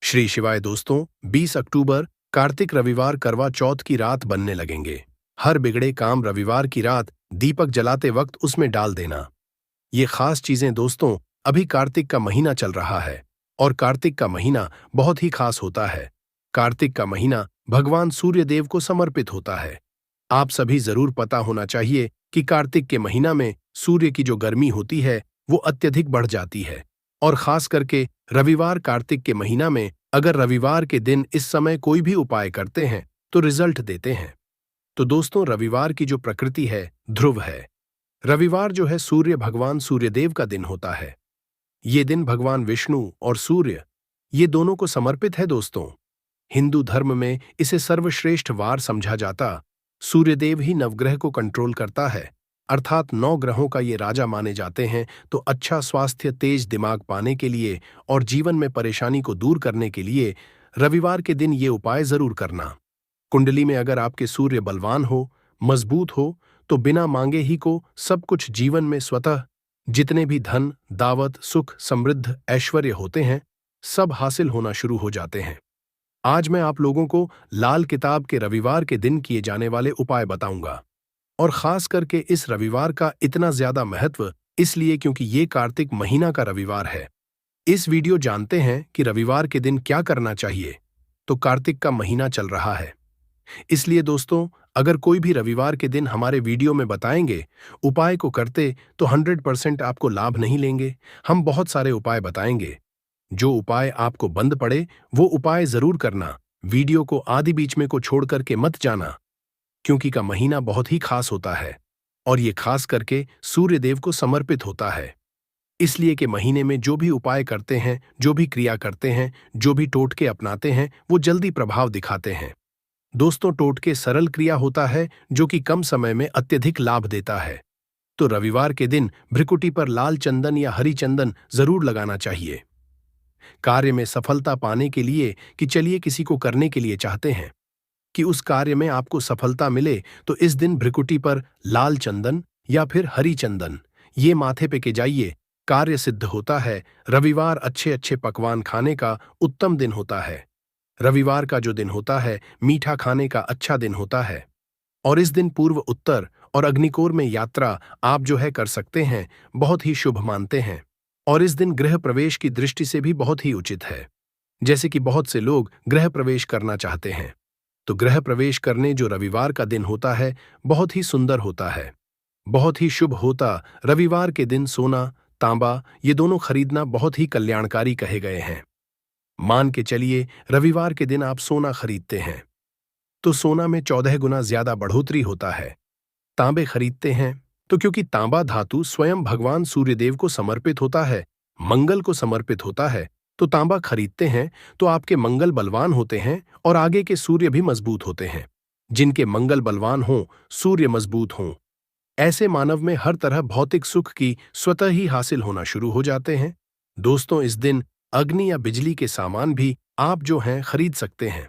श्री शिवाय दोस्तों, 20 अक्टूबर कार्तिक रविवार करवा चौथ की रात बनने लगेंगे। हर बिगड़े काम रविवार की रात दीपक जलाते वक्त उसमें डाल देना। ये खास चीजें दोस्तों, अभी कार्तिक का महीना चल रहा है और कार्तिक का महीना बहुत ही खास होता है। कार्तिक का महीना भगवान सूर्य देव को समर्पित होता है। आप सभी जरूर पता होना चाहिए कि कार्तिक के महीना में सूर्य की जो गर्मी होती है वो अत्यधिक बढ़ जाती है और खास करके रविवार कार्तिक के महीना में अगर रविवार के दिन इस समय कोई भी उपाय करते हैं तो रिजल्ट देते हैं। तो दोस्तों, रविवार की जो प्रकृति है ध्रुव है। रविवार जो है सूर्य भगवान सूर्यदेव का दिन होता है। ये दिन भगवान विष्णु और सूर्य ये दोनों को समर्पित है दोस्तों। हिंदू धर्म में इसे सर्वश्रेष्ठ वार समझा जाता। सूर्यदेव ही नवग्रह को कंट्रोल करता है, अर्थात 9 ग्रहों का ये राजा माने जाते हैं। तो अच्छा स्वास्थ्य, तेज दिमाग पाने के लिए और जीवन में परेशानी को दूर करने के लिए रविवार के दिन ये उपाय जरूर करना। कुंडली में अगर आपके सूर्य बलवान हो, मजबूत हो, तो बिना मांगे ही को सब कुछ जीवन में स्वतः जितने भी धन, दावत, सुख, समृद्ध, ऐश्वर्य होते हैं सब हासिल होना शुरू हो जाते हैं। आज मैं आप लोगों को लाल किताब के रविवार के दिन किए जाने वाले उपाय बताऊंगा और खास करके इस रविवार का इतना ज्यादा महत्व इसलिए क्योंकि ये कार्तिक महीना का रविवार है। इस वीडियो जानते हैं कि रविवार के दिन क्या करना चाहिए। तो कार्तिक का महीना चल रहा है, इसलिए दोस्तों अगर कोई भी रविवार के दिन हमारे वीडियो में बताएंगे उपाय को करते तो 100% आपको लाभ नहीं लेंगे। हम बहुत सारे उपाय बताएंगे। जो उपाय आपको बंद पड़े वो उपाय जरूर करना। वीडियो को आधे बीच में को छोड़ करके मत जाना, क्योंकि का महीना बहुत ही खास होता है और ये खास करके सूर्य देव को समर्पित होता है। इसलिए कि महीने में जो भी उपाय करते हैं, जो भी क्रिया करते हैं, जो भी टोटके अपनाते हैं वो जल्दी प्रभाव दिखाते हैं। दोस्तों, टोटके सरल क्रिया होता है जो कि कम समय में अत्यधिक लाभ देता है। तो रविवार के दिन भ्रिकुटी पर लाल चंदन या हरी चंदन जरूर लगाना चाहिए। कार्य में सफलता पाने के लिए कि चलिए किसी को करने के लिए चाहते हैं कि उस कार्य में आपको सफलता मिले तो इस दिन भ्रिकुटी पर लाल चंदन या फिर हरी चंदन ये माथे पे के जाइए, कार्य सिद्ध होता है। रविवार अच्छे अच्छे पकवान खाने का उत्तम दिन होता है। रविवार का जो दिन होता है मीठा खाने का अच्छा दिन होता है और इस दिन पूर्व उत्तर और अग्निकोर में यात्रा आप जो है कर सकते हैं, बहुत ही शुभ मानते हैं। और इस दिन गृह प्रवेश की दृष्टि से भी बहुत ही उचित है। जैसे कि बहुत से लोग गृह प्रवेश करना चाहते हैं, तो गृह प्रवेश करने जो रविवार का दिन होता है बहुत ही सुंदर होता है, बहुत ही शुभ होता। रविवार के दिन सोना, तांबा ये दोनों खरीदना बहुत ही कल्याणकारी कहे गए हैं। मान के चलिए रविवार के दिन आप सोना खरीदते हैं तो सोना में 14 गुना ज्यादा बढ़ोतरी होता है। तांबे खरीदते हैं तो क्योंकि तांबा धातु स्वयं भगवान सूर्यदेव को समर्पित होता है, मंगल को समर्पित होता है, तो तांबा खरीदते हैं तो आपके मंगल बलवान होते हैं और आगे के सूर्य भी मजबूत होते हैं। जिनके मंगल बलवान हों, सूर्य मजबूत हों, ऐसे मानव में हर तरह भौतिक सुख की स्वतः ही हासिल होना शुरू हो जाते हैं। दोस्तों, इस दिन अग्नि या बिजली के सामान भी आप जो हैं खरीद सकते हैं।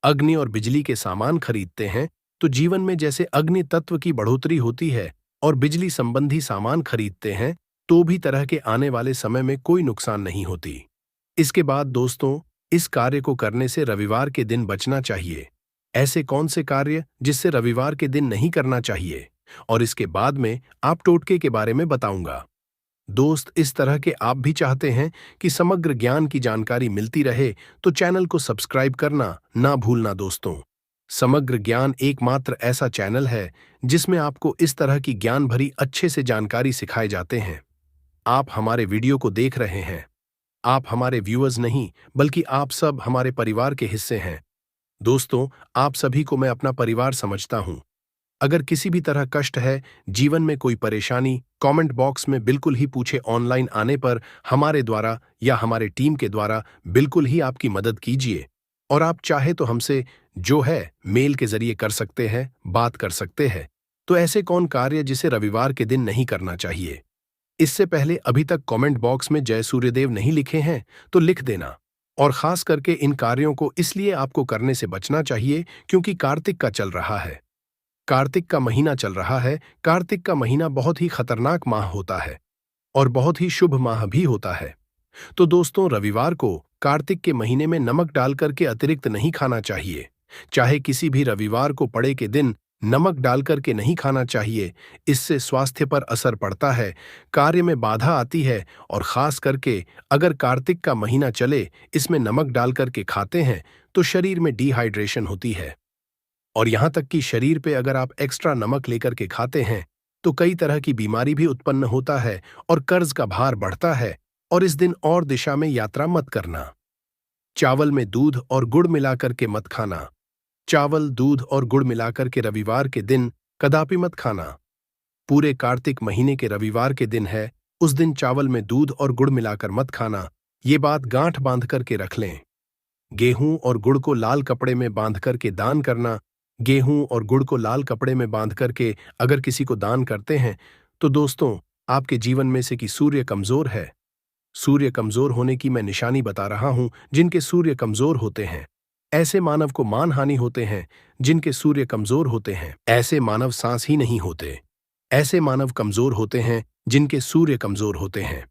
अग्नि और बिजली के सामान खरीदते हैं तो जीवन में जैसे अग्नि तत्व की बढ़ोतरी होती है और बिजली संबंधी सामान खरीदते हैं तो भी तरह के आने वाले समय में कोई नुकसान नहीं होती। इसके बाद दोस्तों, इस कार्य को करने से रविवार के दिन बचना चाहिए। ऐसे कौन से कार्य जिससे रविवार के दिन नहीं करना चाहिए, और इसके बाद में आप टोटके के बारे में बताऊंगा। दोस्त, इस तरह के आप भी चाहते हैं कि समग्र ज्ञान की जानकारी मिलती रहे तो चैनल को सब्सक्राइब करना ना भूलना दोस्तों। समग्र ज्ञान एकमात्र ऐसा चैनल है जिसमें आपको इस तरह की ज्ञान भरी अच्छे से जानकारी सिखाए जाते हैं। आप हमारे वीडियो को देख रहे हैं, आप हमारे व्यूअर्स नहीं बल्कि आप सब हमारे परिवार के हिस्से हैं। दोस्तों, आप सभी को मैं अपना परिवार समझता हूं। अगर किसी भी तरह कष्ट है, जीवन में कोई परेशानी, कमेंट बॉक्स में बिल्कुल ही पूछे। ऑनलाइन आने पर हमारे द्वारा या हमारे टीम के द्वारा बिल्कुल ही आपकी मदद कीजिए। और आप चाहे तो हमसे जो है मेल के जरिए कर सकते हैं, बात कर सकते हैं। तो ऐसे कौन कार्य जिसे रविवार के दिन नहीं करना चाहिए? इससे पहले अभी तक कमेंट बॉक्स में जय सूर्यदेव नहीं लिखे हैं तो लिख देना। और खास करके इन कार्यों को इसलिए आपको करने से बचना चाहिए क्योंकि कार्तिक का चल रहा है, कार्तिक का महीना चल रहा है। कार्तिक का महीना बहुत ही खतरनाक माह होता है और बहुत ही शुभ माह भी होता है। तो दोस्तों, रविवार को कार्तिक के महीने में नमक डालकर के अतिरिक्त नहीं खाना चाहिए। चाहे किसी भी रविवार को पड़े के दिन नमक डालकर के नहीं खाना चाहिए। इससे स्वास्थ्य पर असर पड़ता है, कार्य में बाधा आती है, और खास करके अगर कार्तिक का महीना चले इसमें नमक डालकर के खाते हैं तो शरीर में डिहाइड्रेशन होती है। और यहां तक कि शरीर पे अगर आप एक्स्ट्रा नमक लेकर के खाते हैं तो कई तरह की बीमारी भी उत्पन्न होता है और कर्ज का भार बढ़ता है। और इस दिन और दिशा में यात्रा मत करना। चावल में दूध और गुड़ मिलाकर के मत खाना। चावल, दूध और गुड़ मिलाकर के रविवार के दिन कदापि मत खाना। पूरे कार्तिक महीने के रविवार के दिन है, उस दिन चावल में दूध और गुड़ मिलाकर मत खाना। ये बात गांठ बांध करके रख लें। गेहूं और गुड़ को लाल कपड़े में बांध करके दान करना। गेहूं और गुड़ को लाल कपड़े में बांध करके अगर किसी को दान करते हैं तो दोस्तों, आपके जीवन में से कि सूर्य कमजोर है। सूर्य कमजोर होने की मैं निशानी बता रहा हूं। जिनके सूर्य कमजोर होते हैं ऐसे मानव को मानहानि होते हैं। जिनके सूर्य कमजोर होते हैं ऐसे मानव सांस ही नहीं होते। ऐसे मानव कमजोर होते हैं जिनके सूर्य कमजोर होते हैं।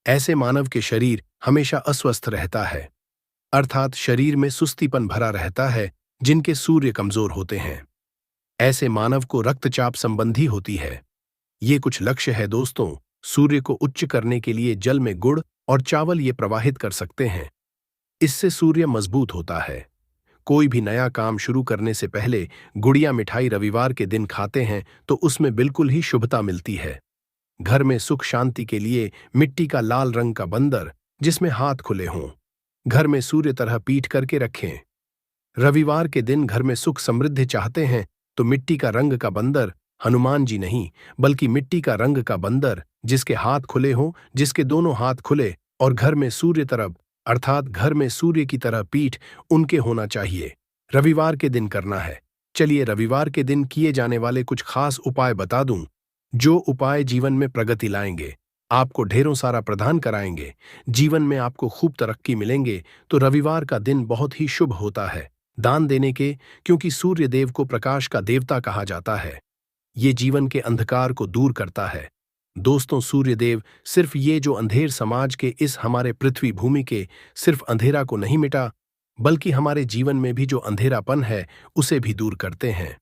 ऐसे मानव के शरीर हमेशा अस्वस्थ रहता है, अर्थात शरीर में सुस्तीपन भरा रहता है। जिनके सूर्य कमजोर होते हैं ऐसे मानव को रक्तचाप संबंधी होती है। ये कुछ लक्ष्य है दोस्तों। सूर्य को उच्च करने के लिए जल में गुड़ और चावल ये प्रवाहित कर सकते हैं। इससे सूर्य मजबूत होता है। कोई भी नया काम शुरू करने से पहले गुड़िया मिठाई रविवार के दिन खाते हैं तो उसमें बिल्कुल ही शुभता मिलती है। घर में सुख शांति के लिए मिट्टी का लाल रंग का बंदर जिसमें हाथ खुले हों घर में सूर्य तरह पीठ करके रखें। रविवार के दिन घर में सुख समृद्धि चाहते हैं तो मिट्टी का रंग का बंदर, हनुमान जी नहीं बल्कि मिट्टी का रंग का बंदर जिसके हाथ खुले हों, जिसके दोनों हाथ खुले और घर में सूर्य तरफ अर्थात घर में सूर्य की तरह पीठ उनके होना चाहिए। रविवार के दिन करना है। चलिए रविवार के दिन किए जाने वाले कुछ खास उपाय बता दूं, जो उपाय जीवन में प्रगति लाएंगे, आपको ढेरों सारा प्रदान कराएंगे, जीवन में आपको खूब तरक्की मिलेंगे। तो रविवार का दिन बहुत ही शुभ होता है दान देने के, क्योंकि सूर्य देव को प्रकाश का देवता कहा जाता है। ये जीवन के अंधकार को दूर करता है। दोस्तों, सूर्य देव सिर्फ ये जो अंधेर समाज के इस हमारे पृथ्वी भूमि के सिर्फ अंधेरा को नहीं मिटा, बल्कि हमारे जीवन में भी जो अंधेरापन है उसे भी दूर करते हैं।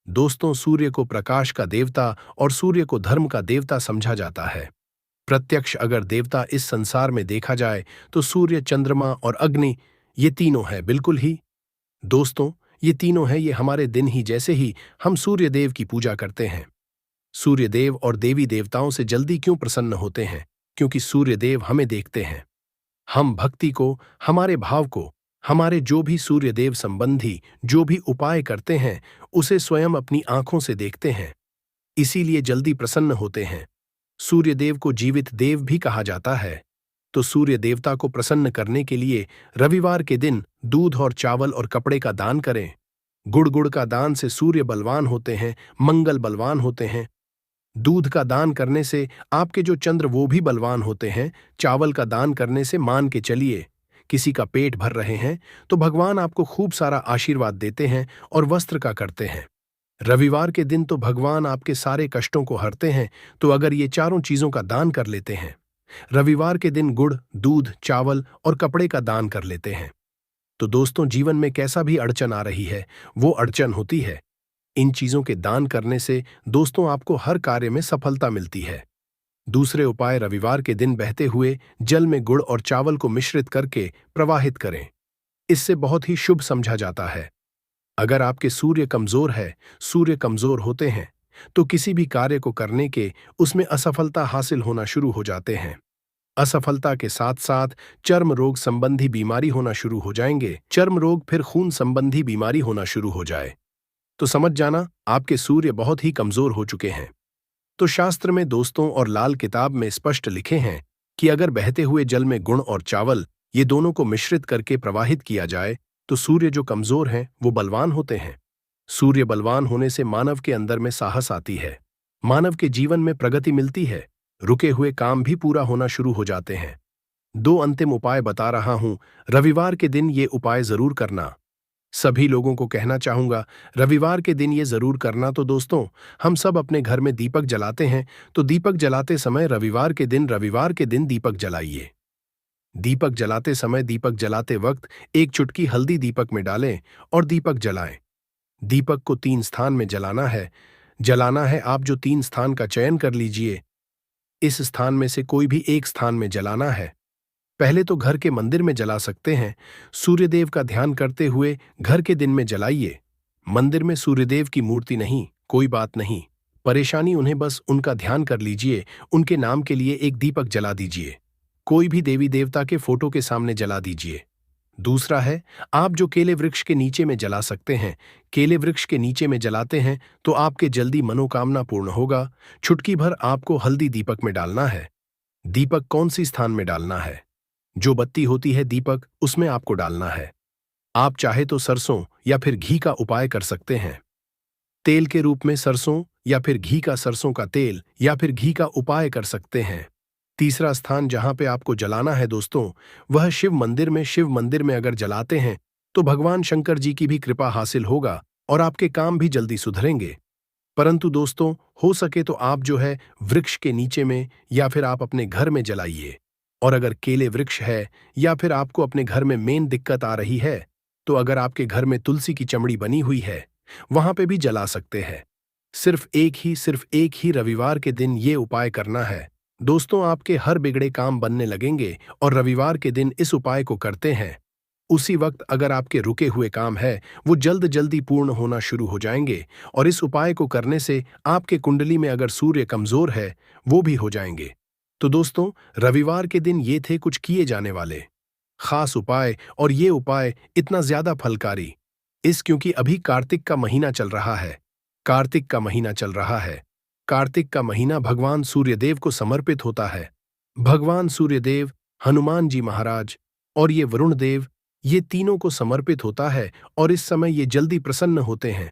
दोस्तों, सूर्य को प्रकाश का देवता और सूर्य को धर्म का देवता समझा जाता है। प्रत्यक्ष अगर देवता इस संसार में देखा जाए तो सूर्य, चंद्रमा और अग्नि ये तीनों हैं बिल्कुल ही। दोस्तों, ये तीनों हैं, ये हमारे दिन ही जैसे ही हम सूर्य देव की पूजा करते हैं। सूर्य देव और देवी देवताओं से जल्दी क्यों प्रसन्न होते हैं? क्योंकि सूर्य देव हमें देखते हैं। हम भक्ति को, हमारे भाव को, हमारे जो भी सूर्य देव संबंधी जो भी उपाय करते हैं उसे स्वयं अपनी आंखों से देखते हैं, इसीलिए जल्दी प्रसन्न होते हैं। सूर्य देव को जीवित देव भी कहा जाता है। तो सूर्य देवता को प्रसन्न करने के लिए रविवार के दिन दूध और चावल और कपड़े का दान करें। गुड़ का दान से सूर्य बलवान होते हैं, मंगल बलवान होते हैं। दूध का दान करने से आपके जो चंद्र वो भी बलवान होते हैं। चावल का दान करने से मान के चलिए किसी का पेट भर रहे हैं तो भगवान आपको खूब सारा आशीर्वाद देते हैं और वस्त्र का करते हैं। रविवार के दिन तो भगवान आपके सारे कष्टों को हरते हैं। तो अगर ये चारों चीजों का दान कर लेते हैं, रविवार के दिन गुड़, दूध, चावल और कपड़े का दान कर लेते हैं, तो दोस्तों जीवन में कैसा भी अड़चन आ रही है वो अड़चन होती है। इन चीजों के दान करने से दोस्तों आपको हर कार्य में सफलता मिलती है। दूसरे उपाय, रविवार के दिन बहते हुए जल में गुड़ और चावल को मिश्रित करके प्रवाहित करें। इससे बहुत ही शुभ समझा जाता है। अगर आपके सूर्य कमजोर है, सूर्य कमजोर होते हैं तो किसी भी कार्य को करने के उसमें असफलता हासिल होना शुरू हो जाते हैं। असफलता के साथ साथ चर्म रोग संबंधी बीमारी होना शुरू हो जाएंगे। चर्म रोग फिर खून संबंधी बीमारी होना शुरू हो जाए तो समझ जाना आपके सूर्य बहुत ही कमजोर हो चुके हैं। तो शास्त्र में दोस्तों और लाल किताब में स्पष्ट लिखे हैं कि अगर बहते हुए जल में गुड़ और चावल ये दोनों को मिश्रित करके प्रवाहित किया जाए तो सूर्य जो कमजोर हैं वो बलवान होते हैं। सूर्य बलवान होने से मानव के अंदर में साहस आती है, मानव के जीवन में प्रगति मिलती है, रुके हुए काम भी पूरा होना शुरू हो जाते हैं। दो अंतिम उपाय बता रहा हूं, रविवार के दिन ये उपाय जरूर करना। सभी लोगों को कहना चाहूंगा रविवार के दिन ये जरूर करना। तो दोस्तों, हम सब अपने घर में दीपक जलाते हैं तो दीपक जलाते समय रविवार के दिन दीपक जलाइए। दीपक जलाते समय दीपक जलाते वक्त एक चुटकी हल्दी दीपक में डालें और दीपक जलाएं। दीपक को 3 स्थान में जलाना है आप जो 3 स्थान का चयन कर लीजिए। इस स्थान में से कोई भी एक स्थान में जलाना है। पहले तो घर के मंदिर में जला सकते हैं। सूर्यदेव का ध्यान करते हुए घर के दिन में जलाइए। मंदिर में सूर्यदेव की मूर्ति नहीं, कोई बात नहीं, परेशानी उन्हें बस उनका ध्यान कर लीजिए, उनके नाम के लिए एक दीपक जला दीजिए। कोई भी देवी देवता के फोटो के सामने जला दीजिए। दूसरा है, आप जो केले वृक्ष के नीचे में जला सकते हैं। केले वृक्ष के नीचे में जलाते हैं तो आपके जल्दी मनोकामना पूर्ण होगा। चुटकी भर आपको हल्दी दीपक में डालना है। दीपक कौन सी स्थान में डालना है? जो बत्ती होती है दीपक, उसमें आपको डालना है। आप चाहे तो सरसों या फिर घी का उपाय कर सकते हैं। तेल के रूप में सरसों या फिर घी का, सरसों का तेल या फिर घी का उपाय कर सकते हैं। तीसरा स्थान जहां पे आपको जलाना है दोस्तों, वह शिव मंदिर में। शिव मंदिर में अगर जलाते हैं तो भगवान शंकर जी की भी कृपा हासिल होगा और आपके काम भी जल्दी सुधरेंगे। परंतु दोस्तों, हो सके तो आप जो है वृक्ष के नीचे में या फिर आप अपने घर में जलाइए। और अगर केले वृक्ष है या फिर आपको अपने घर में मेन दिक्कत आ रही है, तो अगर आपके घर में तुलसी की चमड़ी बनी हुई है, वहां पे भी जला सकते हैं। सिर्फ एक ही रविवार के दिन ये उपाय करना है। दोस्तों, आपके हर बिगड़े काम बनने लगेंगे और रविवार के दिन इस उपाय को करते हैं, उसी वक्त अगर आपके रुके हुए काम है वो जल्दी पूर्ण होना शुरू हो जाएंगे। और इस उपाय को करने से आपके कुंडली में अगर सूर्य कमजोर है वो भी हो जाएंगे। तो दोस्तों, रविवार के दिन ये थे कुछ किए जाने वाले खास उपाय। और ये उपाय इतना ज्यादा फलकारी क्योंकि अभी कार्तिक का महीना चल रहा है। कार्तिक का महीना भगवान सूर्यदेव को समर्पित होता है। भगवान सूर्यदेव, हनुमान जी महाराज और ये वरुण देव, ये तीनों को समर्पित होता है और इस समय ये जल्दी प्रसन्न होते हैं।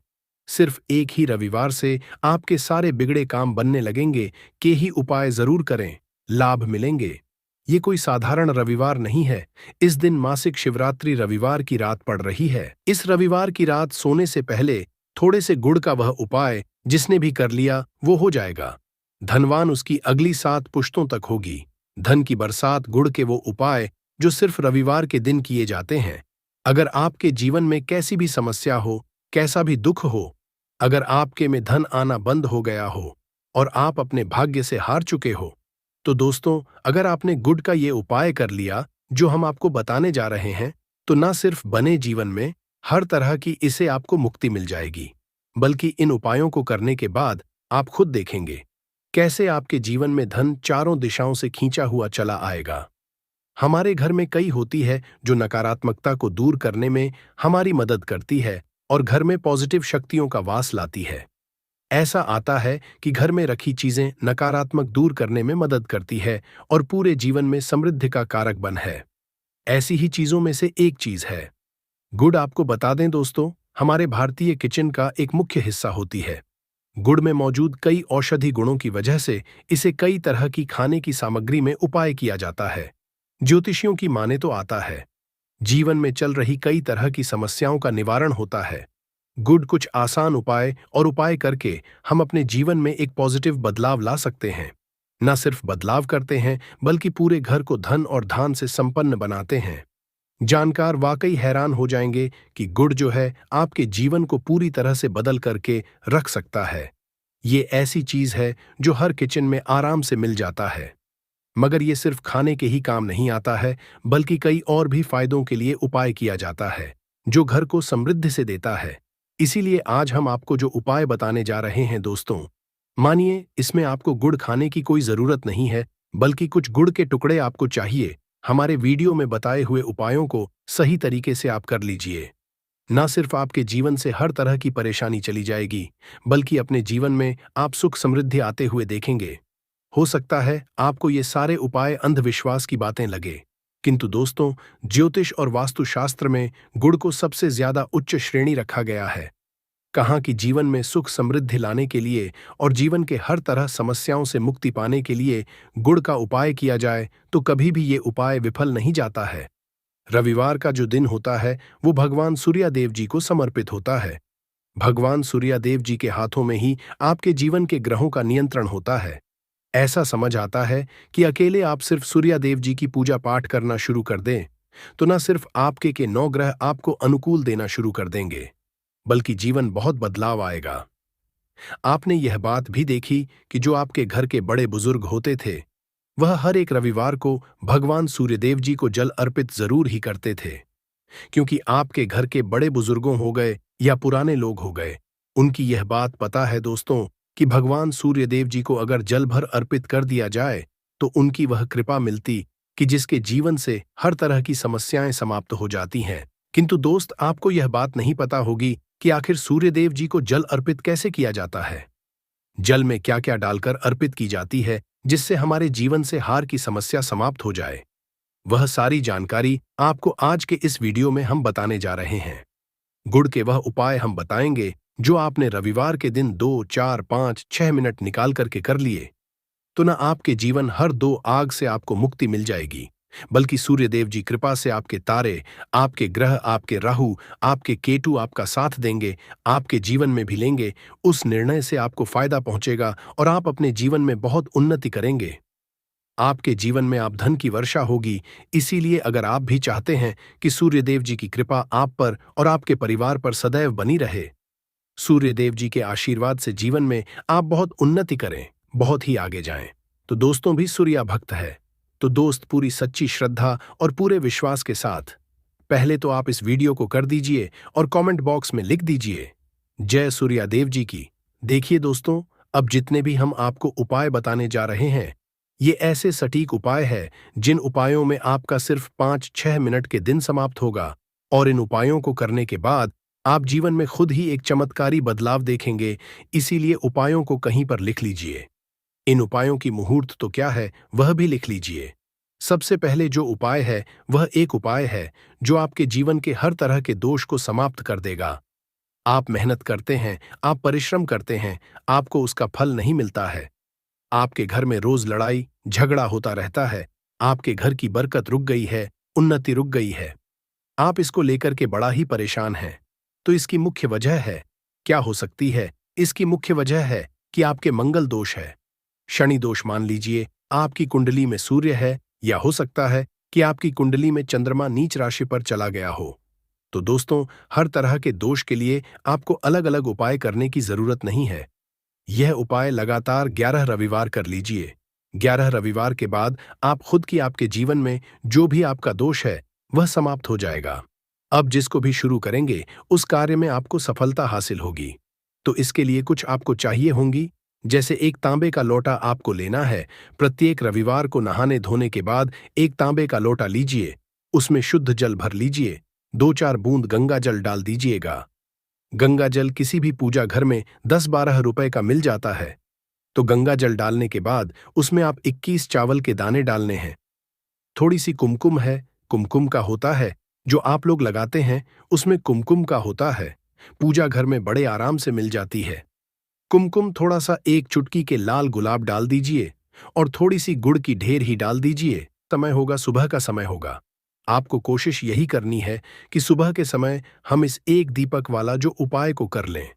सिर्फ एक ही रविवार से आपके सारे बिगड़े काम बनने लगेंगे। के ही उपाय जरूर करें, लाभ मिलेंगे। ये कोई साधारण रविवार नहीं है। इस दिन मासिक शिवरात्रि रविवार की रात पड़ रही है। इस रविवार की रात सोने से पहले थोड़े से गुड़ का वह उपाय जिसने भी कर लिया वो हो जाएगा। धनवान उसकी अगली 7 पुश्तों तक होगी। धन की बरसात, गुड़ के वो उपाय जो सिर्फ रविवार के दिन किए जाते हैं। अगर आपके जीवन में कैसी भी समस्या हो, कैसा भी दुख हो, अगर आपके में धन आना बंद हो गया हो और आप अपने भाग्य से हार चुके हो, तो दोस्तों, अगर आपने गुड़ का ये उपाय कर लिया जो हम आपको बताने जा रहे हैं, तो ना सिर्फ बने जीवन में हर तरह की इसे आपको मुक्ति मिल जाएगी, बल्कि इन उपायों को करने के बाद आप खुद देखेंगे कैसे आपके जीवन में धन चारों दिशाओं से खींचा हुआ चला आएगा। हमारे घर में कई होती है जो नकारात्मकता को दूर करने में हमारी मदद करती है और घर में पॉजिटिव शक्तियों का वास लाती है। ऐसा आता है कि घर में रखी चीजें नकारात्मक दूर करने में मदद करती है और पूरे जीवन में समृद्धि का कारक बन है। ऐसी ही चीजों में से एक चीज है गुड़। आपको बता दें दोस्तों, हमारे भारतीय किचन का एक मुख्य हिस्सा होती है। गुड़ में मौजूद कई औषधि गुणों की वजह से इसे कई तरह की खाने की सामग्री में उपाय किया जाता है। ज्योतिषियों की माने तो आता है जीवन में चल रही कई तरह की समस्याओं का निवारण होता है। गुड कुछ आसान उपाय करके हम अपने जीवन में एक पॉजिटिव बदलाव ला सकते हैं। न सिर्फ बदलाव करते हैं बल्कि पूरे घर को धन और धान से संपन्न बनाते हैं। जानकार वाकई हैरान हो जाएंगे कि गुड़ जो है आपके जीवन को पूरी तरह से बदल करके रख सकता है। ये ऐसी चीज है जो हर किचन में आराम से मिल जाता है। मगर ये सिर्फ खाने के ही काम नहीं आता है, बल्कि कई और भी फायदों के लिए उपाय किया जाता है जो घर को समृद्धि से देता है। इसीलिए आज हम आपको जो उपाय बताने जा रहे हैं दोस्तों, मानिए इसमें आपको गुड़ खाने की कोई जरूरत नहीं है, बल्कि कुछ गुड़ के टुकड़े आपको चाहिए। हमारे वीडियो में बताए हुए उपायों को सही तरीके से आप कर लीजिए। न सिर्फ आपके जीवन से हर तरह की परेशानी चली जाएगी, बल्कि अपने जीवन में आप सुख समृद्धि आते हुए देखेंगे। हो सकता है आपको ये सारे उपाय अंधविश्वास की बातें लगे, किंतु दोस्तों, ज्योतिष और वास्तुशास्त्र में गुड़ को सबसे ज्यादा उच्च श्रेणी रखा गया है। कहाँ कि जीवन में सुख समृद्धि लाने के लिए और जीवन के हर तरह समस्याओं से मुक्ति पाने के लिए गुड़ का उपाय किया जाए तो कभी भी ये उपाय विफल नहीं जाता है। रविवार का जो दिन होता है वो भगवान सूर्यदेव जी को समर्पित होता है। भगवान सूर्यदेव जी के हाथों में ही आपके जीवन के ग्रहों का नियंत्रण होता है। ऐसा समझ आता है कि अकेले आप सिर्फ सूर्यदेव जी की पूजा पाठ करना शुरू कर दें तो न सिर्फ आपके के 9 ग्रह आपको अनुकूल देना शुरू कर देंगे, बल्कि जीवन बहुत बदलाव आएगा। आपने यह बात भी देखी कि जो आपके घर के बड़े बुजुर्ग होते थे, वह हर एक रविवार को भगवान सूर्यदेव जी को जल अर्पित जरूर ही करते थे, क्योंकि आपके घर के बड़े बुजुर्गों हो गए या पुराने लोग हो गए, उनकी यह बात पता है दोस्तों कि भगवान सूर्यदेव जी को अगर जल भर अर्पित कर दिया जाए तो उनकी वह कृपा मिलती कि जिसके जीवन से हर तरह की समस्याएं समाप्त हो जाती हैं। किंतु दोस्त, आपको यह बात नहीं पता होगी कि आखिर सूर्यदेव जी को जल अर्पित कैसे किया जाता है। जल में क्या क्या डालकर अर्पित की जाती है जिससे हमारे जीवन से हार की समस्या समाप्त हो जाए। वह सारी जानकारी आपको आज के इस वीडियो में हम बताने जा रहे हैं। गुड़ के वह उपाय हम बताएंगे जो आपने रविवार के दिन 2, 4, 5, 6 मिनट निकाल करके कर लिए तो न आपके जीवन हर 2 आग से आपको मुक्ति मिल जाएगी, बल्कि सूर्यदेव जी कृपा से आपके तारे, आपके ग्रह, आपके राहु, आपके केतु आपका साथ देंगे, आपके जीवन में भी लेंगे। उस निर्णय से आपको फायदा पहुंचेगा और आप अपने जीवन में बहुत उन्नति करेंगे। आपके जीवन में आप धन की वर्षा होगी। इसीलिए अगर आप भी चाहते हैं कि सूर्यदेव जी की कृपा आप पर और आपके परिवार पर सदैव बनी रहे, सूर्यदेव जी के आशीर्वाद से जीवन में आप बहुत उन्नति करें, बहुत ही आगे जाएं, तो दोस्तों भी सूर्या भक्त है, तो दोस्त पूरी सच्ची श्रद्धा और पूरे विश्वास के साथ पहले तो आप इस वीडियो को कर दीजिए और कमेंट बॉक्स में लिख दीजिए जय सूर्यादेव जी की। देखिए दोस्तों, अब जितने भी हम आपको उपाय बताने जा रहे हैं, ये ऐसे सटीक उपाय है जिन उपायों में आपका सिर्फ 5-6 मिनट के दिन समाप्त होगा और इन उपायों को करने के बाद आप जीवन में खुद ही एक चमत्कारी बदलाव देखेंगे। इसीलिए उपायों को कहीं पर लिख लीजिए। इन उपायों की मुहूर्त तो क्या है वह भी लिख लीजिए। सबसे पहले जो उपाय है वह एक उपाय है जो आपके जीवन के हर तरह के दोष को समाप्त कर देगा। आप मेहनत करते हैं, आप परिश्रम करते हैं, आपको उसका फल नहीं मिलता है, आपके घर में रोज लड़ाई झगड़ा होता रहता है, आपके घर की बरकत रुक गई है, उन्नति रुक गई है, आप इसको लेकर के बड़ा ही परेशान हैं। तो इसकी मुख्य वजह है, क्या हो सकती है? इसकी मुख्य वजह है कि आपके मंगल दोष है। शनि दोष मान लीजिए, आपकी कुंडली में सूर्य है, या हो सकता है कि आपकी कुंडली में चंद्रमा नीच राशि पर चला गया हो। तो दोस्तों, हर तरह के दोष के लिए आपको अलग अलग उपाय करने की जरूरत नहीं है। यह उपाय लगातार 11 रविवार कर लीजिए। 11 रविवार के बाद आप खुद की आपके जीवन में जो भी आपका दोष है वह समाप्त हो जाएगा। अब जिसको भी शुरू करेंगे उस कार्य में आपको सफलता हासिल होगी। तो इसके लिए कुछ आपको चाहिए होंगी, जैसे एक तांबे का लोटा आपको लेना है। प्रत्येक रविवार को नहाने धोने के बाद एक तांबे का लोटा लीजिए, उसमें शुद्ध जल भर लीजिए, 2-4 बूंद गंगा जल डाल दीजिएगा। गंगा जल किसी भी पूजा घर में 10-12 रुपए का मिल जाता है। तो गंगा जल डालने के बाद उसमें आप 21 चावल के दाने डालने हैं। थोड़ी सी कुमकुम है, कुमकुम का होता है जो आप लोग लगाते हैं, उसमें कुमकुम का होता है, पूजा घर में बड़े आराम से मिल जाती है। कुमकुम थोड़ा सा 1 चुटकी के लाल गुलाब डाल दीजिए और थोड़ी सी गुड़ की ढेर ही डाल दीजिए। समय होगा, सुबह का समय होगा। आपको कोशिश यही करनी है कि सुबह के समय हम इस एक दीपक वाला जो उपाय को कर लें।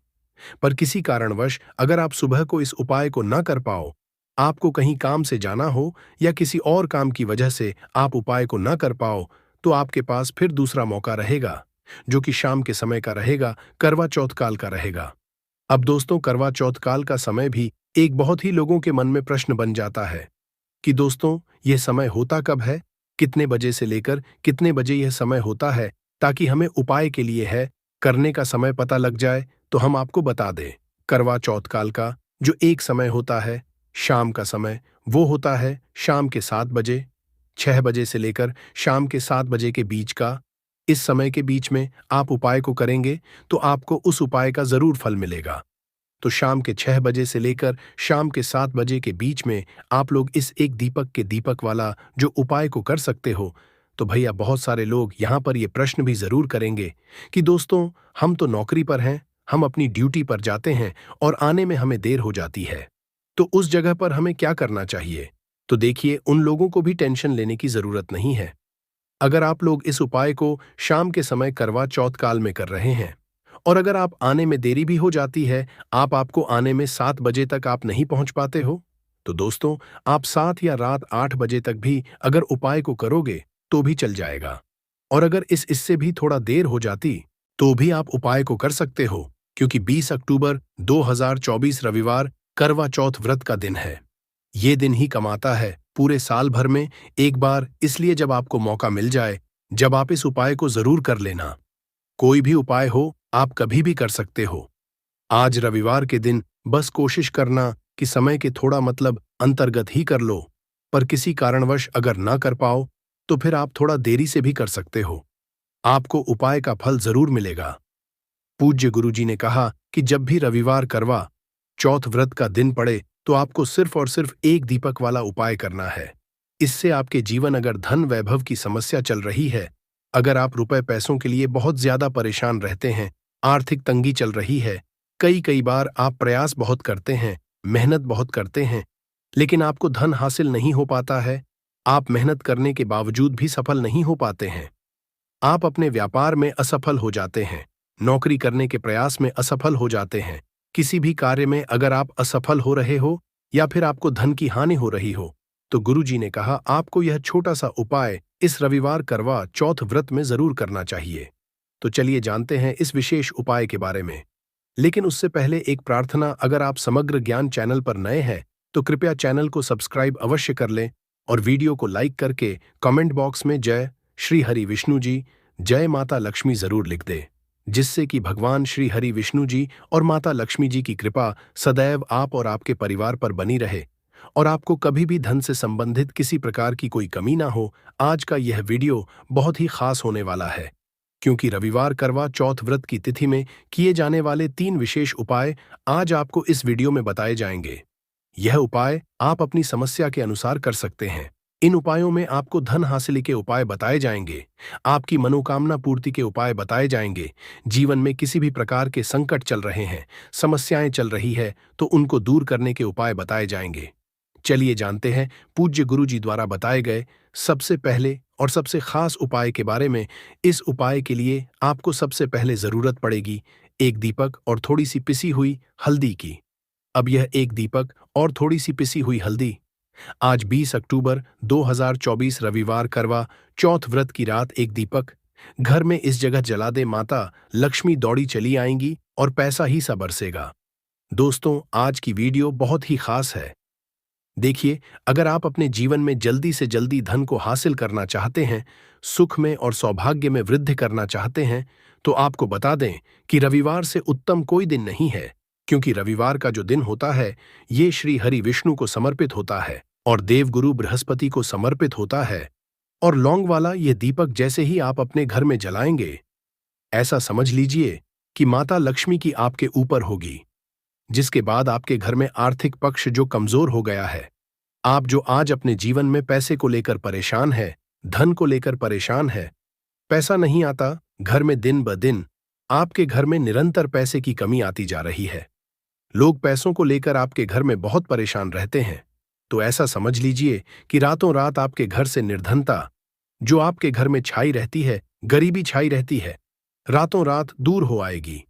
पर किसी कारणवश अगर आप सुबह को इस उपाय को न कर पाओ, आपको कहीं काम से जाना हो या किसी और काम की वजह से आप उपाय को न कर पाओ, तो आपके पास फिर दूसरा मौका रहेगा जो कि शाम के समय का रहेगा, करवा चौथ काल का रहेगा। अब दोस्तों, करवा चौथ काल का समय भी एक बहुत ही लोगों के मन में प्रश्न बन जाता है कि दोस्तों यह समय होता कब है, कितने बजे से लेकर कितने बजे यह समय होता है, ताकि हमें उपाय के लिए है करने का समय पता लग जाए तो हम आपको बता दें। करवा चौथ काल का जो एक समय होता है शाम का समय, वो होता है शाम के 7 बजे, 6 बजे से लेकर शाम के 7 बजे के बीच का। इस समय के बीच में आप उपाय को करेंगे तो आपको उस उपाय का जरूर फल मिलेगा। तो शाम के 6 बजे से लेकर शाम के 7 बजे के बीच में आप लोग इस एक दीपक के दीपक वाला जो उपाय को कर सकते हो। तो भैया, बहुत सारे लोग यहाँ पर ये प्रश्न भी जरूर करेंगे कि दोस्तों हम तो नौकरी पर हैं, हम अपनी ड्यूटी पर जाते हैं और आने में हमें देर हो जाती है, तो उस जगह पर हमें क्या करना चाहिए? तो देखिए, उन लोगों को भी टेंशन लेने की जरूरत नहीं है। अगर आप लोग इस उपाय को शाम के समय करवा चौथ काल में कर रहे हैं और अगर आप आने में देरी भी हो जाती है, आपको आने में 7 बजे तक आप नहीं पहुंच पाते हो, तो दोस्तों, आप 7 या रात 8 बजे तक भी अगर उपाय को करोगे तो भी चल जाएगा। और अगर इससे भी थोड़ा देर हो जाती तो भी आप उपाय को कर सकते हो, क्योंकि 20 अक्टूबर 2024 रविवार करवा चौथ व्रत का दिन है। ये दिन ही कमाता है पूरे साल भर में एक बार, इसलिए जब आपको मौका मिल जाए, जब आप इस उपाय को जरूर कर लेना। कोई भी उपाय हो, आप कभी भी कर सकते हो। आज रविवार के दिन बस कोशिश करना कि समय के थोड़ा अंतर्गत ही कर लो, पर किसी कारणवश अगर ना कर पाओ तो फिर आप थोड़ा देरी से भी कर सकते हो। आपको उपाय का फल जरूर मिलेगा। पूज्य गुरुजी ने कहा कि जब भी रविवार करवा चौथ व्रत का दिन पड़े तो आपको सिर्फ और सिर्फ एक दीपक वाला उपाय करना है। इससे आपके जीवन अगर धन वैभव की समस्या चल रही है, अगर आप रुपए पैसों के लिए बहुत ज्यादा परेशान रहते हैं, आर्थिक तंगी चल रही है, कई कई बार आप प्रयास बहुत करते हैं, मेहनत बहुत करते हैं, लेकिन आपको धन हासिल नहीं हो पाता है, आप मेहनत करने के बावजूद भी सफल नहीं हो पाते हैं, आप अपने व्यापार में असफल हो जाते हैं, नौकरी करने के प्रयास में असफल हो जाते हैं, किसी भी कार्य में अगर आप असफल हो रहे हो या फिर आपको धन की हानि हो रही हो, तो गुरुजी ने कहा आपको यह छोटा सा उपाय इस रविवार करवा चौथ व्रत में जरूर करना चाहिए। तो चलिए जानते हैं इस विशेष उपाय के बारे में। लेकिन उससे पहले एक प्रार्थना, अगर आप समग्र ज्ञान चैनल पर नए हैं तो कृपया चैनल को सब्सक्राइब अवश्य कर लें और वीडियो को लाइक करके कमेंट बॉक्स में जय श्री हरि विष्णु जी, जय माता लक्ष्मी जरूर लिख दे, जिससे कि भगवान श्री हरि विष्णु जी और माता लक्ष्मी जी की कृपा सदैव आप और आपके परिवार पर बनी रहे और आपको कभी भी धन से संबंधित किसी प्रकार की कोई कमी ना हो। आज का यह वीडियो बहुत ही खास होने वाला है, क्योंकि रविवार करवा चौथ व्रत की तिथि में किए जाने वाले 3 विशेष उपाय आज आपको इस वीडियो में बताए जाएंगे। यह उपाय आप अपनी समस्या के अनुसार कर सकते हैं। इन उपायों में आपको धन हासिल के उपाय बताए जाएंगे, आपकी मनोकामना पूर्ति के उपाय बताए जाएंगे, जीवन में किसी भी प्रकार के संकट चल रहे हैं, समस्याएं चल रही है तो उनको दूर करने के उपाय बताए जाएंगे। चलिए जानते हैं पूज्य गुरुजी द्वारा बताए गए सबसे पहले और सबसे खास उपाय के बारे में। इस उपाय के लिए आपको सबसे पहले जरूरत पड़ेगी एक दीपक और थोड़ी सी पिसी हुई हल्दी की। अब यह एक दीपक और थोड़ी सी पिसी हुई हल्दी आज 20 अक्टूबर 2024 रविवार करवा चौथ व्रत की रात एक दीपक घर में इस जगह जला दे, माता लक्ष्मी दौड़ी चली आएंगी और पैसा ही सा बरसेगा। दोस्तों, आज की वीडियो बहुत ही खास है। देखिए, अगर आप अपने जीवन में जल्दी से जल्दी धन को हासिल करना चाहते हैं, सुख में और सौभाग्य में वृद्धि करना चाहते हैं, तो आपको बता दें कि रविवार से उत्तम कोई दिन नहीं है, क्योंकि रविवार का जो दिन होता है ये श्री हरि विष्णु को समर्पित होता है और देवगुरु बृहस्पति को समर्पित होता है। और लौंग वाला ये दीपक जैसे ही आप अपने घर में जलाएंगे, ऐसा समझ लीजिए कि माता लक्ष्मी की आपके ऊपर होगी, जिसके बाद आपके घर में आर्थिक पक्ष जो कमजोर हो गया है, आप जो आज अपने जीवन में पैसे को लेकर परेशान है, धन को लेकर परेशान है, पैसा नहीं आता, घर में दिन ब दिन आपके घर में निरंतर पैसे की कमी आती जा रही है, लोग पैसों को लेकर आपके घर में बहुत परेशान रहते हैं, तो ऐसा समझ लीजिए कि रातों रात आपके घर से निर्धनता जो आपके घर में छाई रहती है, गरीबी छाई रहती है, रातों रात दूर हो आएगी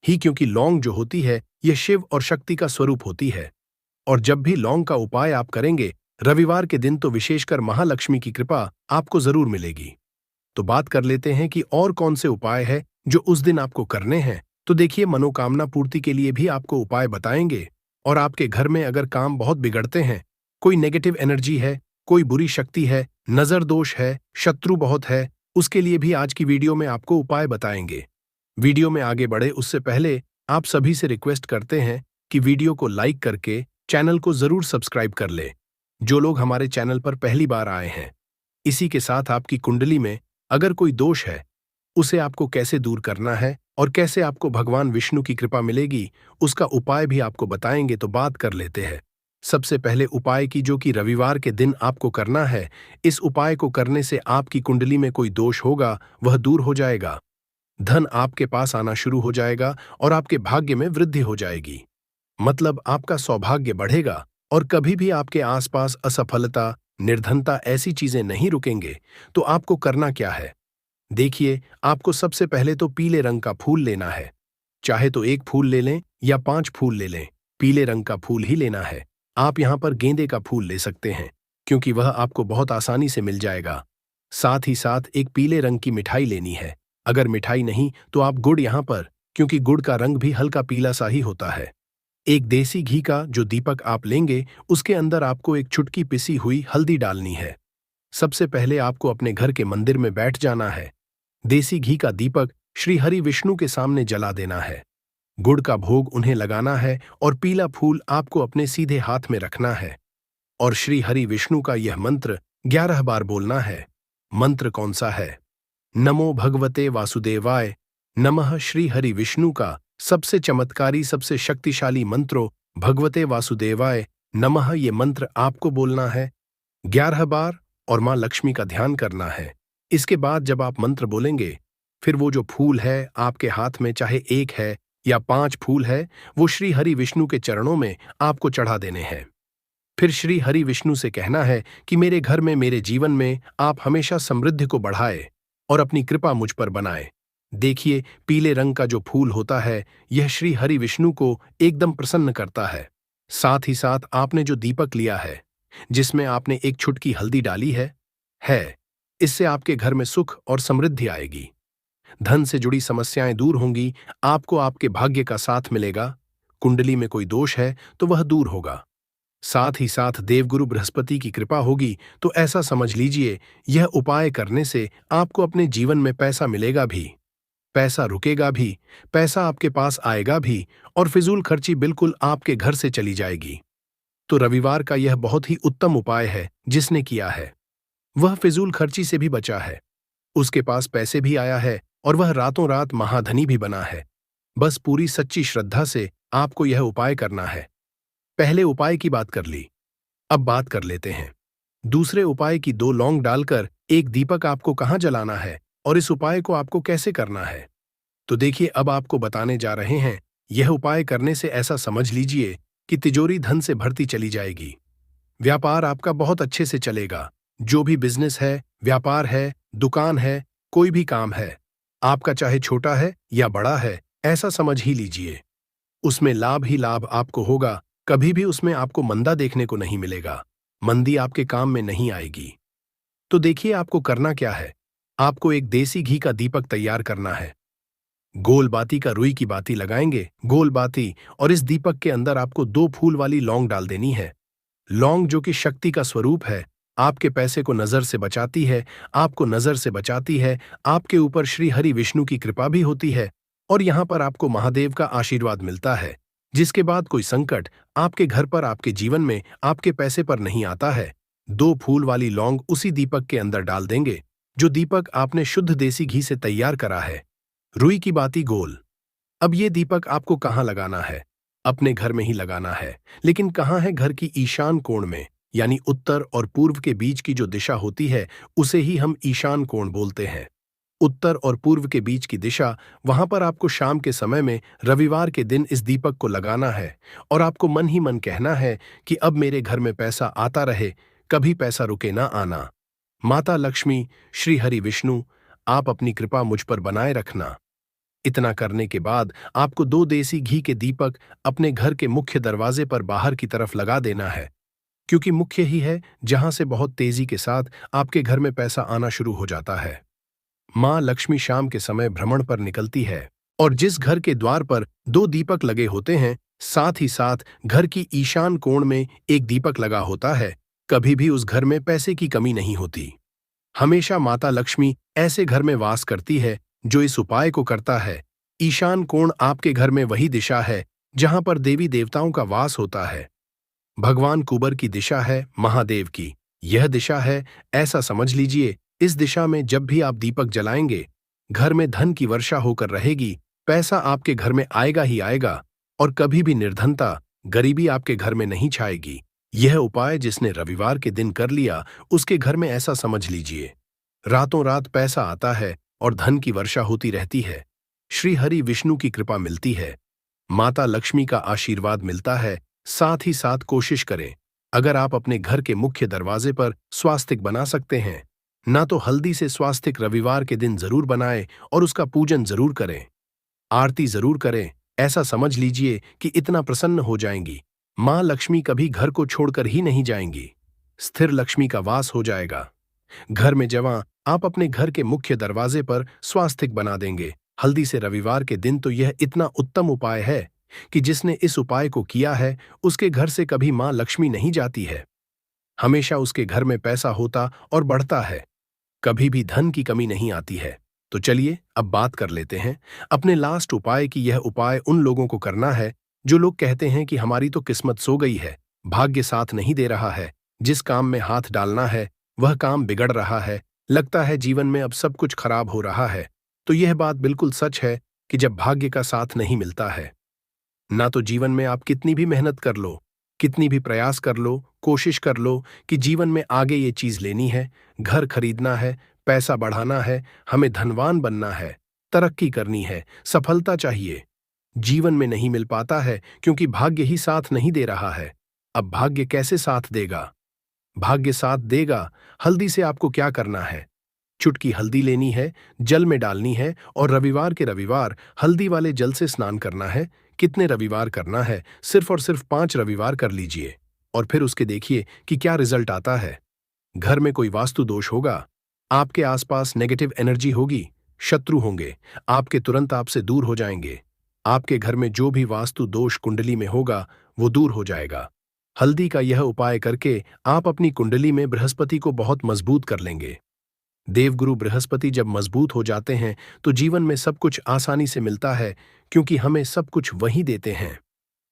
ही, क्योंकि लौंग जो होती है यह शिव और शक्ति का स्वरूप होती है। और जब भी लौंग का उपाय आप करेंगे रविवार के दिन, तो विशेषकर महालक्ष्मी की कृपा आपको जरूर मिलेगी। तो बात कर लेते हैं कि और कौन से उपाय है जो उस दिन आपको करने हैं। तो देखिए, मनोकामना पूर्ति के लिए भी आपको उपाय बताएंगे। और आपके घर में अगर काम बहुत बिगड़ते हैं, कोई नेगेटिव एनर्जी है, कोई बुरी शक्ति है, नजर दोष है, शत्रु बहुत है, उसके लिए भी आज की वीडियो में आपको उपाय बताएंगे। वीडियो में आगे बढ़े उससे पहले आप सभी से रिक्वेस्ट करते हैं कि वीडियो को लाइक करके चैनल को जरूर सब्सक्राइब कर ले, जो लोग हमारे चैनल पर पहली बार आए हैं। इसी के साथ आपकी कुंडली में अगर कोई दोष है, उसे आपको कैसे दूर करना है और कैसे आपको भगवान विष्णु की कृपा मिलेगी, उसका उपाय भी आपको बताएंगे। तो बात कर लेते हैं सबसे पहले उपाय की, जो कि रविवार के दिन आपको करना है। इस उपाय को करने से आपकी कुंडली में कोई दोष होगा वह दूर हो जाएगा, धन आपके पास आना शुरू हो जाएगा और आपके भाग्य में वृद्धि हो जाएगी, मतलब आपका सौभाग्य बढ़ेगा और कभी भी आपके आसपास असफलता, निर्धनता ऐसी चीजें नहीं रुकेंगे। तो आपको करना क्या है, देखिए, आपको सबसे पहले तो पीले रंग का फूल लेना है, चाहे तो 1 फूल ले लें या 5 फूल ले लें, पीले रंग का फूल ही लेना है। आप यहाँ पर गेंदे का फूल ले सकते हैं, क्योंकि वह आपको बहुत आसानी से मिल जाएगा। साथ ही साथ एक पीले रंग की मिठाई लेनी है। अगर मिठाई नहीं तो आप गुड़ यहाँ पर, क्योंकि गुड़ का रंग भी हल्का पीला सा ही होता है। एक देसी घी का जो दीपक आप लेंगे, उसके अंदर आपको एक चुटकी पिसी हुई हल्दी डालनी है। सबसे पहले आपको अपने घर के मंदिर में बैठ जाना है। देसी घी का दीपक श्री हरि विष्णु के सामने जला देना है। गुड़ का भोग उन्हें लगाना है और पीला फूल आपको अपने सीधे हाथ में रखना है। और श्री हरि विष्णु का यह मंत्र 11 बार बोलना है। मंत्र कौन सा है? नमो भगवते वासुदेवाय नमः। श्री हरि विष्णु का सबसे चमत्कारी, सबसे शक्तिशाली मंत्रों भगवते वासुदेवाय नमः, ये मंत्र आपको बोलना है 11 बार और मां लक्ष्मी का ध्यान करना है। इसके बाद जब आप मंत्र बोलेंगे, फिर वो जो फूल है आपके हाथ में, चाहे 1 है या 5 फूल है, वो श्री हरि विष्णु के चरणों में आपको चढ़ा देने हैं। फिर श्री हरि विष्णु से कहना है कि मेरे घर में, मेरे जीवन में आप हमेशा समृद्धि को बढ़ाए और अपनी कृपा मुझ पर बनाए। देखिए, पीले रंग का जो फूल होता है, यह श्री हरि विष्णु को एकदम प्रसन्न करता है। साथ ही साथ आपने जो दीपक लिया है, जिसमें आपने एक चुटकी हल्दी डाली है, इससे आपके घर में सुख और समृद्धि आएगी। धन से जुड़ी समस्याएं दूर होंगी, आपको आपके भाग्य का साथ मिलेगा। कुंडली में कोई दोष है तो वह दूर होगा। साथ ही साथ देवगुरु बृहस्पति की कृपा होगी, तो ऐसा समझ लीजिए, यह उपाय करने से आपको अपने जीवन में पैसा मिलेगा भी, पैसा रुकेगा भी, पैसा आपके पास आएगा भी, और फिजूल खर्ची बिल्कुल आपके घर से चली जाएगी। तो रविवार का यह बहुत ही उत्तम उपाय है जिसने किया है, वह फिजूल खर्ची से भी बचा है, उसके पास पैसे भी आया है और वह रातों रात महाधनी भी बना है। बस पूरी सच्ची श्रद्धा से आपको यह उपाय करना है। पहले उपाय की बात कर ली, अब बात कर लेते हैं दूसरे उपाय की। 2 लौंग डालकर एक दीपक आपको कहाँ जलाना है और इस उपाय को आपको कैसे करना है, तो देखिए, अब आपको बताने जा रहे हैं। यह उपाय करने से ऐसा समझ लीजिए कि तिजोरी धन से भरती चली जाएगी। व्यापार आपका बहुत अच्छे से चलेगा। जो भी बिजनेस है, व्यापार है, दुकान है, कोई भी काम है आपका, चाहे छोटा है या बड़ा है, ऐसा समझ ही लीजिए, उसमें लाभ ही लाभ आपको होगा। कभी भी उसमें आपको मंदा देखने को नहीं मिलेगा, मंदी आपके काम में नहीं आएगी। तो देखिए, आपको करना क्या है। आपको एक देसी घी का दीपक तैयार करना है। गोल बाती का रुई की बाती लगाएंगे, गोल बाती, और इस दीपक के अंदर आपको 2 फूल वाली लौंग डाल देनी है। लौंग जो कि शक्ति का स्वरूप है, आपके पैसे को नजर से बचाती है, आपको नजर से बचाती है, आपके ऊपर श्री हरि विष्णु की कृपा भी होती है, और यहां पर आपको महादेव का आशीर्वाद मिलता है, जिसके बाद कोई संकट आपके घर पर, आपके जीवन में, आपके पैसे पर नहीं आता है। 2 फूल वाली लौंग उसी दीपक के अंदर डाल देंगे, जो दीपक आपने शुद्ध देसी घी से तैयार करा है। रुई की बाती गोल। अब ये दीपक आपको कहाँ लगाना है? अपने घर में ही लगाना है, लेकिन कहाँ है? घर की ईशान कोण में, यानी उत्तर और पूर्व के बीच की जो दिशा होती है, उसे ही हम ईशान कोण बोलते हैं। उत्तर और पूर्व के बीच की दिशा, वहां पर आपको शाम के समय में, रविवार के दिन इस दीपक को लगाना है, और आपको मन ही मन कहना है कि अब मेरे घर में पैसा आता रहे, कभी पैसा रुके ना आना। माता लक्ष्मी, श्री हरि विष्णु, आप अपनी कृपा मुझ पर बनाए रखना। इतना करने के बाद आपको 2 देसी घी के दीपक अपने घर के मुख्य दरवाजे पर बाहर की तरफ लगा देना है, क्योंकि मुख्य ही है जहां से बहुत तेजी के साथ आपके घर में पैसा आना शुरू हो जाता है। मां लक्ष्मी शाम के समय भ्रमण पर निकलती है, और जिस घर के द्वार पर 2 दीपक लगे होते हैं, साथ ही साथ घर की ईशान कोण में एक दीपक लगा होता है, कभी भी उस घर में पैसे की कमी नहीं होती। हमेशा माता लक्ष्मी ऐसे घर में वास करती है जो इस उपाय को करता है। ईशान कोण आपके घर में वही दिशा है जहां पर देवी देवताओं का वास होता है। भगवान कुबर की दिशा है महादेव की, यह दिशा है, ऐसा समझ लीजिए। इस दिशा में जब भी आप दीपक जलाएंगे, घर में धन की वर्षा होकर रहेगी, पैसा आपके घर में आएगा ही आएगा, और कभी भी निर्धनता, गरीबी आपके घर में नहीं छाएगी। यह उपाय जिसने रविवार के दिन कर लिया, उसके घर में ऐसा समझ लीजिए, रातों रात पैसा आता है और धन की वर्षा होती रहती है। श्री हरि विष्णु की कृपा मिलती है, माता लक्ष्मी का आशीर्वाद मिलता है। साथ ही साथ कोशिश करें, अगर आप अपने घर के मुख्य दरवाजे पर स्वास्तिक बना सकते हैं, ना तो हल्दी से स्वास्तिक रविवार के दिन जरूर बनाएं और उसका पूजन जरूर करें, आरती जरूर करें। ऐसा समझ लीजिए कि इतना प्रसन्न हो जाएंगी, मां लक्ष्मी कभी घर को छोड़कर ही नहीं जाएंगी। स्थिर लक्ष्मी का वास हो जाएगा। घर में जवां आप अपने घर के मुख्य दरवाजे पर स्वास्तिक बना देंगे हल्दी से रविवार के दिन, तो यह इतना उत्तम उपाय है कि जिसने इस उपाय को किया है उसके घर से कभी मां लक्ष्मी नहीं जाती है। हमेशा उसके घर में पैसा होता और बढ़ता है। कभी भी धन की कमी नहीं आती है। तो चलिए अब बात कर लेते हैं अपने लास्ट उपाय की। यह उपाय उन लोगों को करना है जो लोग कहते हैं कि हमारी तो किस्मत सो गई है, भाग्य साथ नहीं दे रहा है, जिस काम में हाथ डालना है वह काम बिगड़ रहा है, लगता है जीवन में अब सब कुछ खराब हो रहा है। तो यह बात बिल्कुल सच है कि जब भाग्य का साथ नहीं मिलता है, ना तो जीवन में आप कितनी भी मेहनत कर लो, कितनी भी प्रयास कर लो, कोशिश कर लो कि जीवन में आगे ये चीज लेनी है, घर खरीदना है, पैसा बढ़ाना है, हमें धनवान बनना है, तरक्की करनी है, सफलता चाहिए, जीवन में नहीं मिल पाता है क्योंकि भाग्य ही साथ नहीं दे रहा है। अब भाग्य कैसे साथ देगा? भाग्य साथ देगा। हल्दी से आपको क्या करना है? चुटकी हल्दी लेनी है, जल में डालनी है और रविवार के रविवार हल्दी वाले जल से स्नान करना है। कितने रविवार करना है? सिर्फ और सिर्फ 5 रविवार कर लीजिए और फिर उसके देखिए कि क्या रिजल्ट आता है। घर में कोई वास्तु दोष होगा, आपके आसपास नेगेटिव एनर्जी होगी, शत्रु होंगे, आपके तुरंत आपसे दूर हो जाएंगे। आपके घर में जो भी वास्तु दोष कुंडली में होगा वो दूर हो जाएगा। हल्दी का यह उपाय करके आप अपनी कुंडली में बृहस्पति को बहुत मजबूत कर लेंगे। देवगुरु बृहस्पति जब मजबूत हो जाते हैं तो जीवन में सब कुछ आसानी से मिलता है क्योंकि हमें सब कुछ वही देते हैं।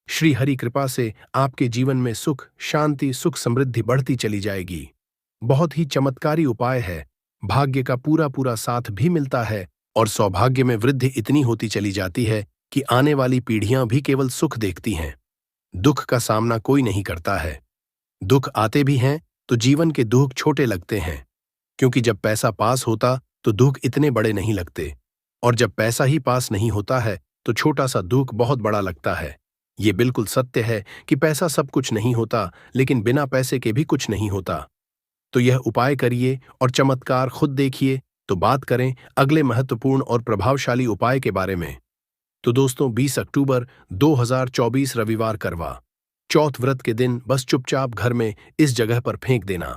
श्री हरि कृपा से आपके जीवन में सुख, शांति, सुख समृद्धि बढ़ती चली जाएगी। बहुत ही चमत्कारी उपाय है। भाग्य का पूरा पूरा साथ भी मिलता है और सौभाग्य में वृद्धि इतनी होती चली जाती है कि आने वाली पीढ़ियां भी केवल सुख देखती हैं। दुख का सामना कोई नहीं करता है। दुख आते भी हैं तो जीवन के दुख छोटे लगते हैं, क्योंकि जब पैसा पास होता तो दुख इतने बड़े नहीं लगते, और जब पैसा ही पास नहीं होता है तो छोटा सा दुख बहुत बड़ा लगता है। ये बिल्कुल सत्य है कि पैसा सब कुछ नहीं होता, लेकिन बिना पैसे के भी कुछ नहीं होता। तो यह उपाय करिए और चमत्कार खुद देखिए। तो बात करें अगले महत्वपूर्ण और प्रभावशाली उपाय के बारे में। तो दोस्तों 20 अक्टूबर 2024 रविवार करवा चौथ व्रत के दिन बस चुपचाप घर में इस जगह पर फेंक देना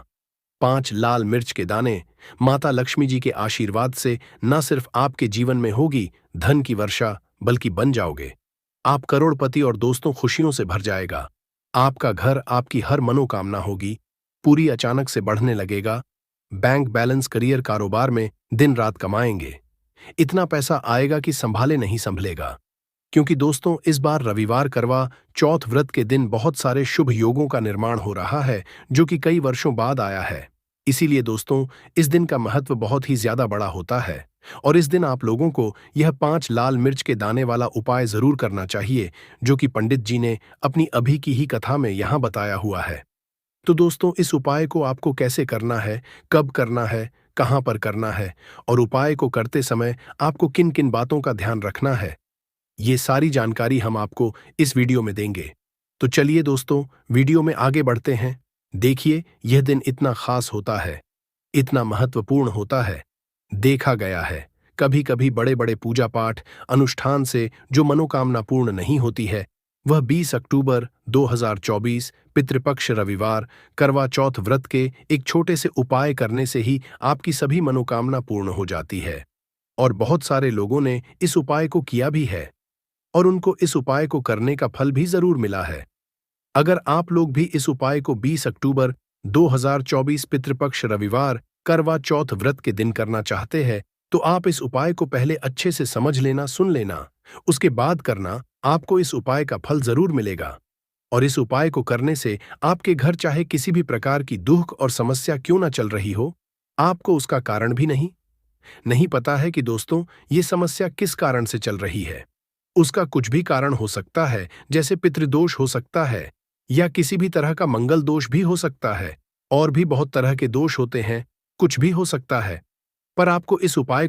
5 लाल मिर्च के दाने। माता लक्ष्मी जी के आशीर्वाद से न सिर्फ आपके जीवन में होगी धन की वर्षा, बल्कि बन जाओगे आप करोड़पति और दोस्तों खुशियों से भर जाएगा। आपका घर, आपकी हर मनोकामना होगी पूरी, अचानक से बढ़ने लगेगा। बैंक बैलेंस, करियर, कारोबार में दिन रात कमाएंगे। इतना पैसा आएगा कि संभाले नहीं संभलेगा। क्योंकि दोस्तों इस बार रविवार करवा चौथ व्रत के दिन बहुत सारे शुभ योगों का निर्माण हो रहा है जो कि कई वर्षों बाद आया है। इसीलिए दोस्तों इस दिन का महत्व बहुत ही ज्यादा बड़ा होता है और इस दिन आप लोगों को यह 5 लाल मिर्च के दाने वाला उपाय जरूर करना चाहिए, जो कि पंडित जी ने अपनी अभी की ही कथा में यहां बताया हुआ है। तो दोस्तों इस उपाय को आपको कैसे करना है, कब करना है, कहां पर करना है और उपाय को करते समय आपको किन किन बातों का ध्यान रखना है, ये सारी जानकारी हम आपको इस वीडियो में देंगे। तो चलिए दोस्तों वीडियो में आगे बढ़ते हैं। देखिए यह दिन इतना खास होता है, इतना महत्वपूर्ण होता है। देखा गया है कभी कभी बड़े बड़े पूजा पाठ अनुष्ठान से जो मनोकामना पूर्ण नहीं होती है, वह 20 अक्टूबर 2024 पितृपक्ष रविवार करवा चौथ व्रत के एक छोटे से उपाय करने से ही आपकी सभी मनोकामना पूर्ण हो जाती है। और बहुत सारे लोगों ने इस उपाय को किया भी है और उनको इस उपाय को करने का फल भी जरूर मिला है। अगर आप लोग भी इस उपाय को 20 अक्टूबर 2024 पितृपक्ष रविवार करवा चौथ व्रत के दिन करना चाहते हैं, तो आप इस उपाय को पहले अच्छे से समझ लेना, सुन लेना, उसके बाद करना। आपको इस उपाय का फल जरूर मिलेगा और इस उपाय को करने से आपके घर चाहे किसी भी प्रकार की दुख और समस्या क्यों ना चल रही हो, आपको उसका कारण भी नहीं पता है कि दोस्तों ये समस्या किस कारण से चल रही है। उसका कुछ भी कारण हो सकता है, जैसे पितृदोष हो सकता है या किसी भी तरह का मंगल दोष भी हो सकता है, और भी बहुत तरह के दोष होते हैं, कुछ भी हो सकता है। पर आपको इस उपाय को